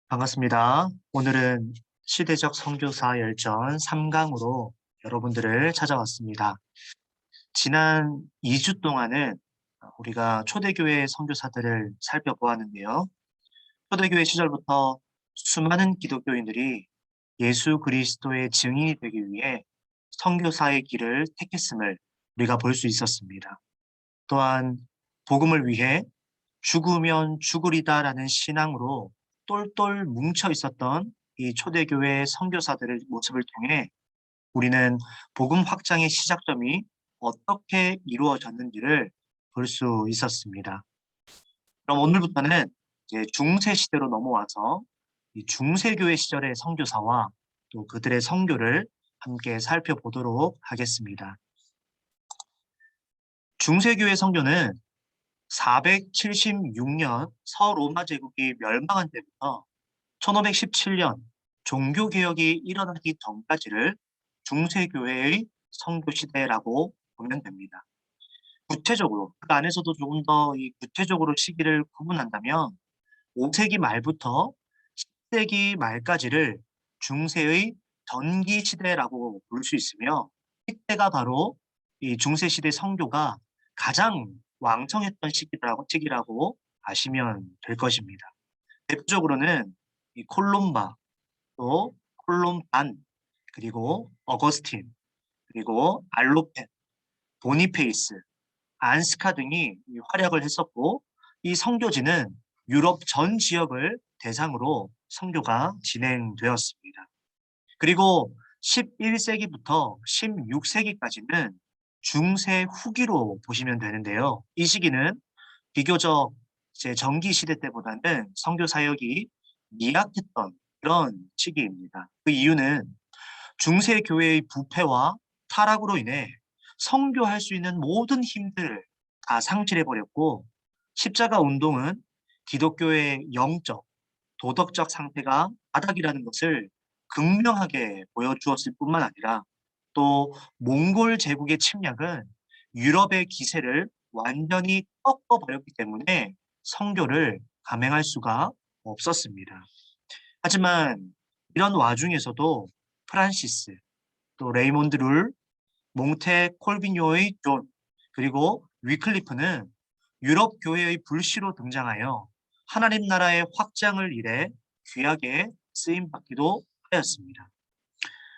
반갑습니다. 오늘은 시대적 선교사 열전 3강으로 여러분들을 찾아왔습니다. 지난 2주 동안은 우리가 초대교회 선교사들을 살펴보았는데요. 초대교회 시절부터 수많은 기독교인들이 예수 그리스도의 증인이 되기 위해 선교사의 길을 택했음을 우리가 볼 수 있었습니다. 또한 복음을 위해 죽으면 죽으리다라는 신앙으로 똘똘 뭉쳐 있었던 이 초대교회 선교사들의 모습을 통해 우리는 복음 확장의 시작점이 어떻게 이루어졌는지를 볼 수 있었습니다. 그럼 오늘부터는 이제 중세 시대로 넘어와서 이 중세교회 시절의 선교사와 또 그들의 선교를 함께 살펴보도록 하겠습니다. 중세교회 선교는 476년 서로마 제국이 멸망한 때부터 1517년 종교개혁이 일어나기 전까지를 중세교회의 선교시대라고 보면 됩니다. 구체적으로, 그 안에서도 조금 더 이 구체적으로 시기를 구분한다면 5세기 말부터 10세기 말까지를 중세의 전기시대라고 볼 수 있으며, 이때가 바로 이 중세시대 선교가 가장 왕성했던 시기라고 아시면 될 것입니다. 대표적으로는 이 콜롬바, 또 콜롬반, 그리고 어거스틴, 그리고 알로펜, 보니페이스, 안스카 등이 활약을 했었고, 이 선교지는 유럽 전 지역을 대상으로 선교가 진행되었습니다. 그리고 11세기부터 16세기까지는 중세 후기로 보시면 되는데요. 이 시기는 비교적 이제 전기 시대 때보다는 선교 사역이 미약했던 그런 시기입니다. 그 이유는 중세 교회의 부패와 타락으로 인해 선교할 수 있는 모든 힘들을 다 상실해 버렸고, 십자가 운동은 기독교의 영적, 도덕적 상태가 바닥이라는 것을 극명하게 보여주었을 뿐만 아니라, 또 몽골 제국의 침략은 유럽의 기세를 완전히 꺾어버렸기 때문에 선교를 감행할 수가 없었습니다. 하지만 이런 와중에서도 프란시스, 또 레이몬드 룰, 몽테 콜비뇨의 존, 그리고 위클리프는 유럽 교회의 불씨로 등장하여 하나님 나라의 확장을 이래 귀하게 쓰임받기도 하였습니다.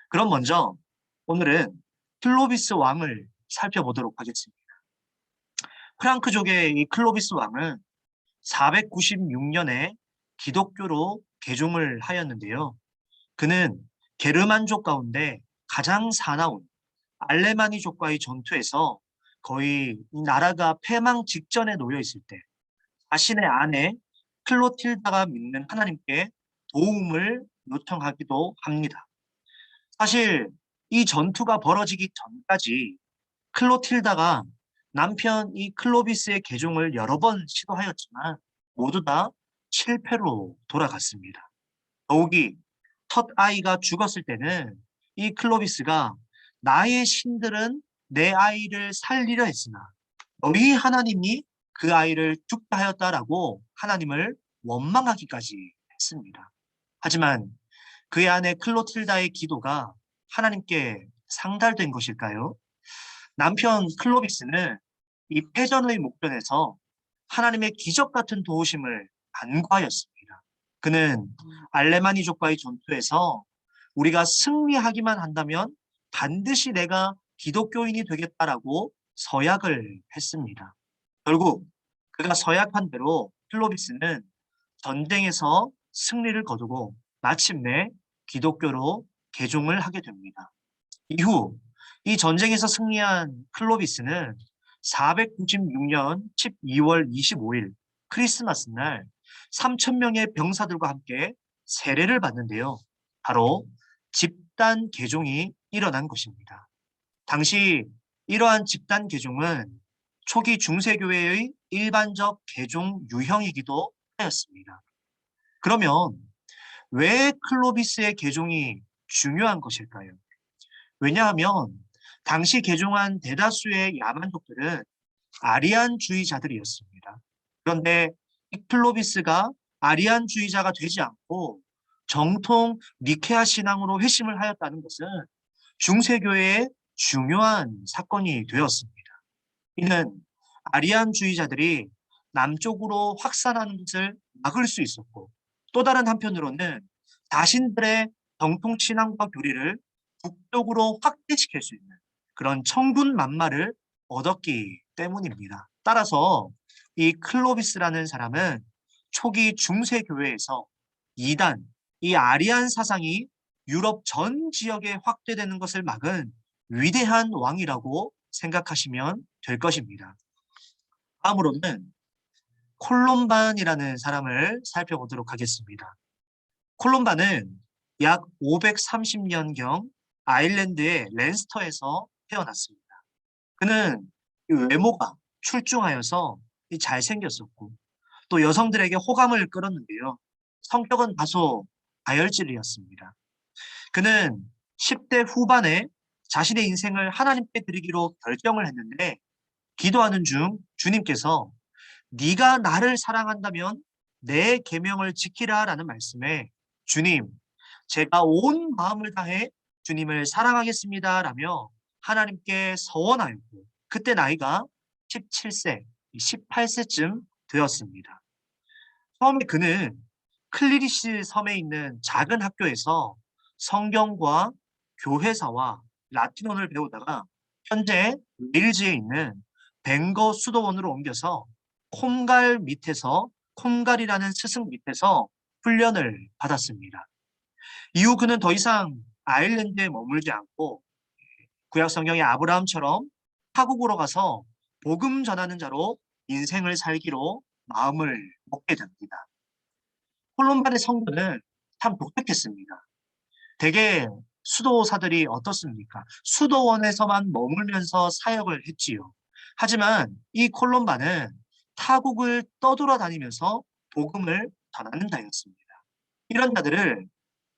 그럼 먼저 오늘은 클로비스 왕을 살펴보도록 하겠습니다. 프랑크족의 이 클로비스 왕은 496년에 기독교로 개종을 하였는데요. 그는 게르만족 가운데 가장 사나운 알레마니족과의 전투에서 거의 이 나라가 패망 직전에 놓여 있을 때 자신의 아내 클로틸다가 믿는 하나님께 도움을 요청하기도 합니다. 사실 이 전투가 벌어지기 전까지 클로틸다가 남편 이 클로비스의 개종을 여러 번 시도하였지만 모두 다 실패로 돌아갔습니다. 더욱이 첫 아이가 죽었을 때는 이 클로비스가 나의 신들은 내 아이를 살리려 했으나 너희 하나님이 그 아이를 죽게 하였다라고 하나님을 원망하기까지 했습니다. 하지만 그의 아내 클로틸다의 기도가 하나님께 상달된 것일까요? 남편 클로비스는 이 패전의 목전에서 하나님의 기적 같은 도우심을 간구하였습니다. 그는 알레마니족과의 전투에서 우리가 승리하기만 한다면 반드시 내가 기독교인이 되겠다라고 서약을 했습니다. 결국 그가 서약한 대로 클로비스는 전쟁에서 승리를 거두고 마침내 기독교로 개종을 하게 됩니다. 이후 이 전쟁에서 승리한 클로비스는 496년 12월 25일 크리스마스 날 3천 명의 병사들과 함께 세례를 받는데요. 바로 집단 개종이 일어난 것입니다. 당시 이러한 집단 개종은 초기 중세교회의 일반적 개종 유형이기도 하였습니다. 그러면 왜 클로비스의 개종이 중요한 것일까요? 왜냐하면 당시 개종한 대다수의 야만족들은 아리안주의자들이었습니다. 그런데 이 클로비스가 아리안주의자가 되지 않고 정통 니케아 신앙으로 회심을 하였다는 것은 중세교회의 중요한 사건이 되었습니다. 이는 아리안주의자들이 남쪽으로 확산하는 것을 막을 수 있었고, 또 다른 한편으로는 자신들의 정통 신앙과 교리를 북쪽으로 확대시킬 수 있는 그런 천군만마를 얻었기 때문입니다. 따라서 이 클로비스라는 사람은 초기 중세 교회에서 이단, 이 아리안 사상이 유럽 전 지역에 확대되는 것을 막은 위대한 왕이라고 생각하시면 될 것입니다. 다음으로는 콜롬반이라는 사람을 살펴보도록 하겠습니다. 콜롬반은 약 530년경 아일랜드의 랜스터에서 태어났습니다. 그는 외모가 출중하여서 잘생겼었고 또 여성들에게 호감을 끌었는데요. 성격은 다소 다혈질이었습니다. 그는 10대 후반에 자신의 인생을 하나님께 드리기로 결정을 했는데 기도하는 중 주님께서 네가 나를 사랑한다면 내 계명을 지키라라는 말씀에 주님, 제가 온 마음을 다해 주님을 사랑하겠습니다라며 하나님께 서원하였고 그때 나이가 17세, 18세쯤 되었습니다. 처음에 그는 클리리시 섬에 있는 작은 학교에서 성경과 교회사와 라틴어를 배우다가 현재 웨일즈에 있는 벵거 수도원으로 옮겨서 콤갈이라는 스승 밑에서 훈련을 받았습니다. 이후 그는 더 이상 아일랜드에 머물지 않고 구약 성경의 아브라함처럼 타국으로 가서 복음 전하는 자로 인생을 살기로 마음을 먹게 됩니다. 콜롬바의 성도는 참 독특했습니다. 대개 수도사들이 어떻습니까? 수도원에서만 머물면서 사역을 했지요. 하지만 이 콜롬바는 타국을 떠돌아다니면서 복음을 전하는 자였습니다. 이런 자들을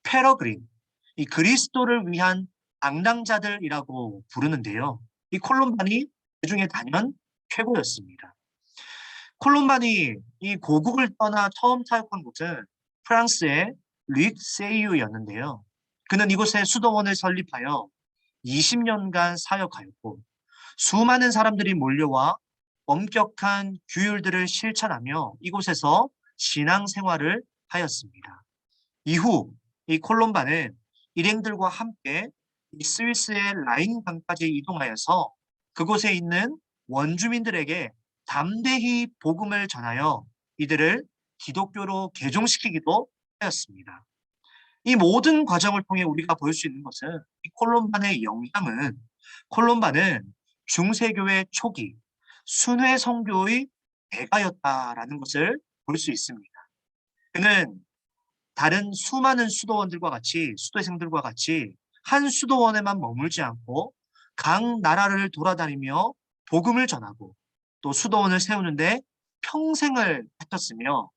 패러그린, 이 그리스도를 위한 방랑자들이라고 부르는데요. 이 콜롬바니 그중에 단연 최고였습니다. 콜롬바니 이 고국을 떠나 처음 사역한 곳은 프랑스의 릭세이유였는데요. 그는 이곳에 수도원을 설립하여 20년간 사역하였고 수많은 사람들이 몰려와 엄격한 규율들을 실천하며 이곳에서 신앙생활을 하였습니다. 이후 이 콜롬바는 일행들과 함께 이 스위스의 라인 강까지 이동하여서 그곳에 있는 원주민들에게 담대히 복음을 전하여 이들을 기독교로 개종시키기도 하였습니다. 이 모든 과정을 통해 우리가 볼 수 있는 것은 이 콜롬바는 중세교회 초기 순회 선교의 대가였다라는 것을 볼 수 있습니다. 그는 다른 수많은 수도생들과 같이 한 수도원에만 머물지 않고 각 나라를 돌아다니며 복음을 전하고 또 수도원을 세우는데 평생을 바쳤으며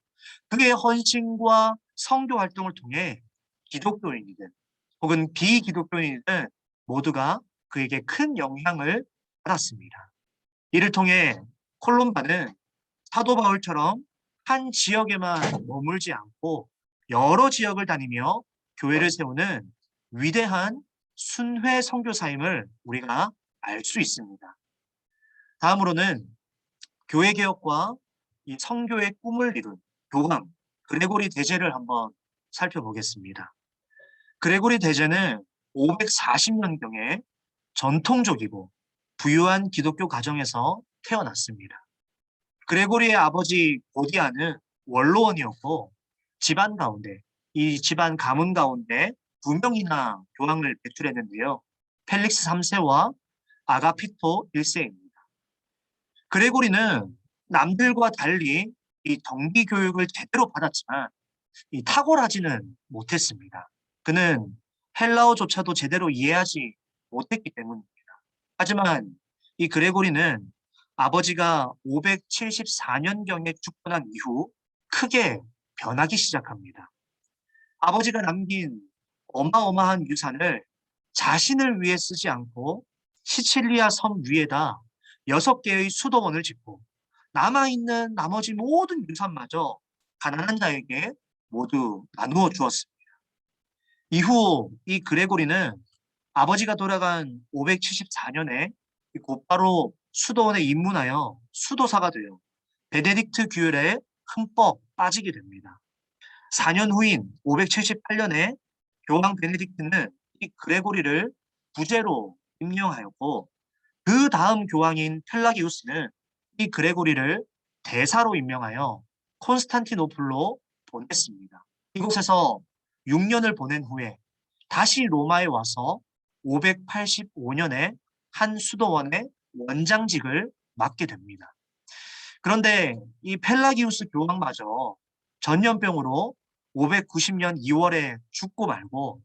그의 헌신과 선교 활동을 통해 기독교인이든 혹은 비기독교인이든 모두가 그에게 큰 영향을 받았습니다. 이를 통해 콜롬바는 사도 바울처럼 한 지역에만 머물지 않고 여러 지역을 다니며 교회를 세우는 위대한 순회 선교사임을 우리가 알 수 있습니다. 다음으로는 교회 개혁과 이 선교의 꿈을 이룬 교황 그레고리 대제를 한번 살펴보겠습니다. 그레고리 대제는 540년경에 전통적이고 부유한 기독교 가정에서 태어났습니다. 그레고리의 아버지 고디아는 원로원이었고 이 집안 가문 가운데 두 명이나 교황을 배출했는데요. 펠릭스 3세와 아가피토 1세입니다. 그레고리는 남들과 달리 이 정기 교육을 제대로 받았지만 이 탁월하지는 못했습니다. 그는 헬라어조차도 제대로 이해하지 못했기 때문입니다. 하지만 이 그레고리는 아버지가 574년경에 죽고 난 이후 크게 변하기 시작합니다. 아버지가 남긴 어마어마한 유산을 자신을 위해 쓰지 않고 시칠리아 섬 위에다 6개의 수도원을 짓고 남아있는 나머지 모든 유산마저 가난한 자에게 모두 나누어 주었습니다. 이후 이 그레고리는 아버지가 돌아간 574년에 곧바로 수도원에 입문하여 수도사가 되어 베네딕트 규율에 흠뻑 빠지게 됩니다. 4년 후인 578년에 교황 베네딕트는 이 그레고리를 부제로 임명하였고 그 다음 교황인 펠라기우스는 이 그레고리를 대사로 임명하여 콘스탄티노플로 보냈습니다. 이곳에서 6년을 보낸 후에 다시 로마에 와서 585년에 한 수도원의 원장직을 맡게 됩니다. 그런데 이 펠라기우스 교황마저 전염병으로 590년 2월에 죽고 말고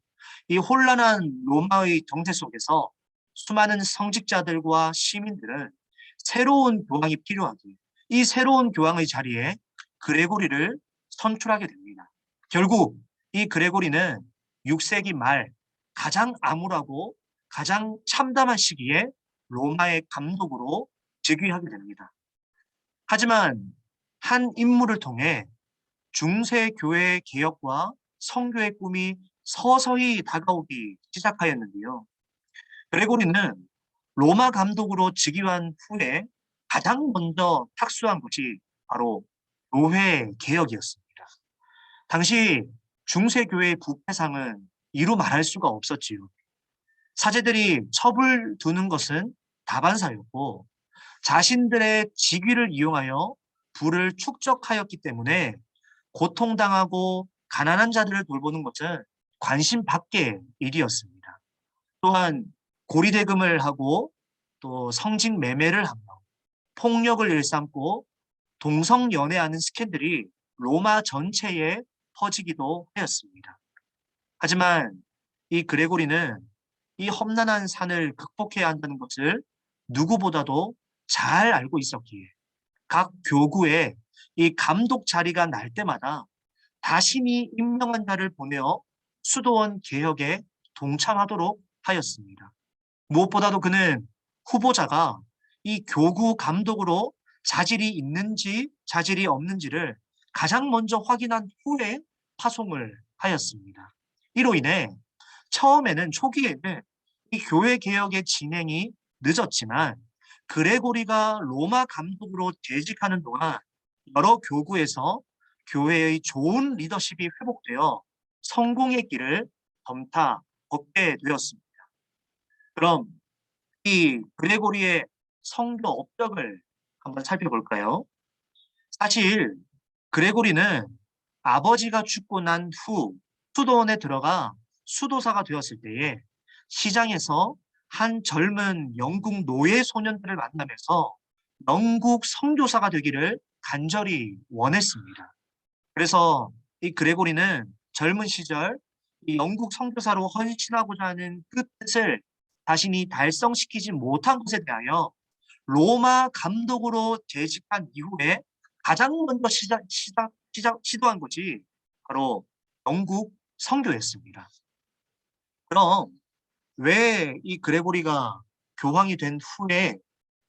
이 혼란한 로마의 정세 속에서 수많은 성직자들과 시민들은 새로운 교황이 필요하기에 이 새로운 교황의 자리에 그레고리를 선출하게 됩니다. 결국 이 그레고리는 6세기 말 가장 암울하고 가장 참담한 시기에 로마의 감독으로 즉위하게 됩니다. 하지만 한 인물을 통해 중세 교회의 개혁과 성교의 꿈이 서서히 다가오기 시작하였는데요. 그레고리는 로마 감독으로 즉위한 후에 가장 먼저 착수한 것이 바로 교회 개혁이었습니다. 당시 중세 교회의 부패상은 이루 말할 수가 없었지요. 사제들이 첩을 두는 것은 다반사였고 자신들의 직위를 이용하여 부를 축적하였기 때문에 고통당하고 가난한 자들을 돌보는 것은 관심 밖의 일이었습니다. 또한 고리대금을 하고 또 성직 매매를 하며 폭력을 일삼고 동성연애하는 스캔들이 로마 전체에 퍼지기도 하였습니다. 하지만 이 그레고리는 이 험난한 산을 극복해야 한다는 것을 누구보다도 잘 알고 있었기에 각 교구에 이 감독 자리가 날 때마다 자신이 임명한 자를 보내어 수도원 개혁에 동참하도록 하였습니다. 무엇보다도 그는 후보자가 이 교구 감독으로 자질이 있는지 자질이 없는지를 가장 먼저 확인한 후에 파송을 하였습니다. 이로 인해 처음에는 초기에는 이 교회 개혁의 진행이 늦었지만 그레고리가 로마 감독으로 재직하는 동안 여러 교구에서 교회의 좋은 리더십이 회복되어 성공의 길을 범타 걷게 되었습니다. 그럼 이 그레고리의 성교 업적을 한번 살펴볼까요? 사실 그레고리는 아버지가 죽고 난 후 수도원에 들어가 수도사가 되었을 때에 시장에서 한 젊은 영국 노예 소년들을 만나면서 영국 선교사가 되기를 간절히 원했습니다. 그래서 이 그레고리는 젊은 시절 이 영국 선교사로 헌신하고자 하는 그 뜻을 자신이 달성시키지 못한 것에 대하여 로마 감독으로 재직한 이후에 가장 먼저 시도한 것이 바로 영국 선교였습니다. 그럼 왜 이 그레고리가 교황이 된 후에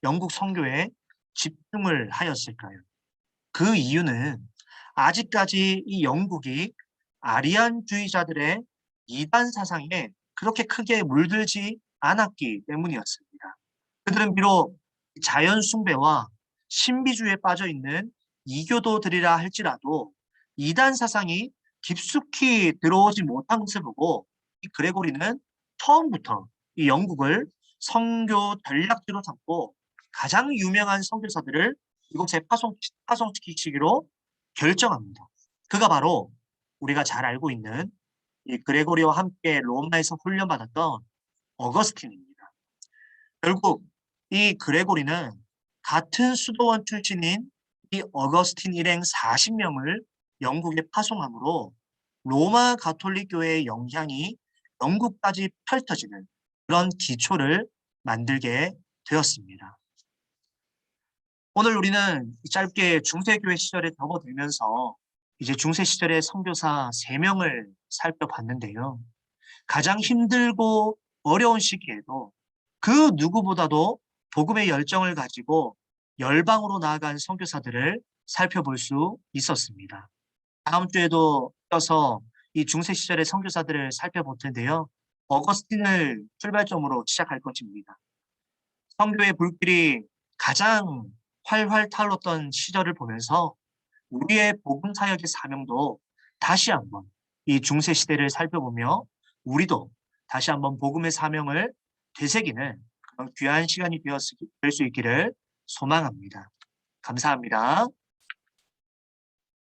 영국 선교에 집중을 하였을까요? 그 이유는 아직까지 이 영국이 아리안주의자들의 이단 사상에 그렇게 크게 물들지 않았기 때문이었습니다. 그들은 비록 자연 숭배와 신비주의에 빠져 있는 이교도들이라 할지라도 이단 사상이 깊숙이 들어오지 못한 것을 보고 이 그레고리는 처음부터 이 영국을 선교 전략지로 삼고 가장 유명한 선교사들을 이곳에 파송시키기로 결정합니다. 그가 바로 우리가 잘 알고 있는 이 그레고리와 함께 로마에서 훈련받았던 어거스틴입니다. 결국 이 그레고리는 같은 수도원 출신인 이 어거스틴 일행 40명을 영국에 파송함으로 로마 가톨릭 교회의 영향이 영국까지 펼쳐지는 그런 기초를 만들게 되었습니다. 오늘 우리는 짧게 중세교회 시절에 접어들면서 이제 중세 시절의 선교사 3명을 살펴봤는데요. 가장 힘들고 어려운 시기에도 그 누구보다도 복음의 열정을 가지고 열방으로 나아간 선교사들을 살펴볼 수 있었습니다. 다음 주에도 이어서 이 중세 시절의 선교사들을 살펴볼 텐데요. 어거스틴을 출발점으로 시작할 것입니다. 선교의 불길이 가장 활활 타올랐던 시절을 보면서 우리의 복음 사역의 사명도 다시 한번 이 중세 시대를 살펴보며 우리도 다시 한번 복음의 사명을 되새기는 그런 귀한 시간이 될 수 있기를 소망합니다. 감사합니다.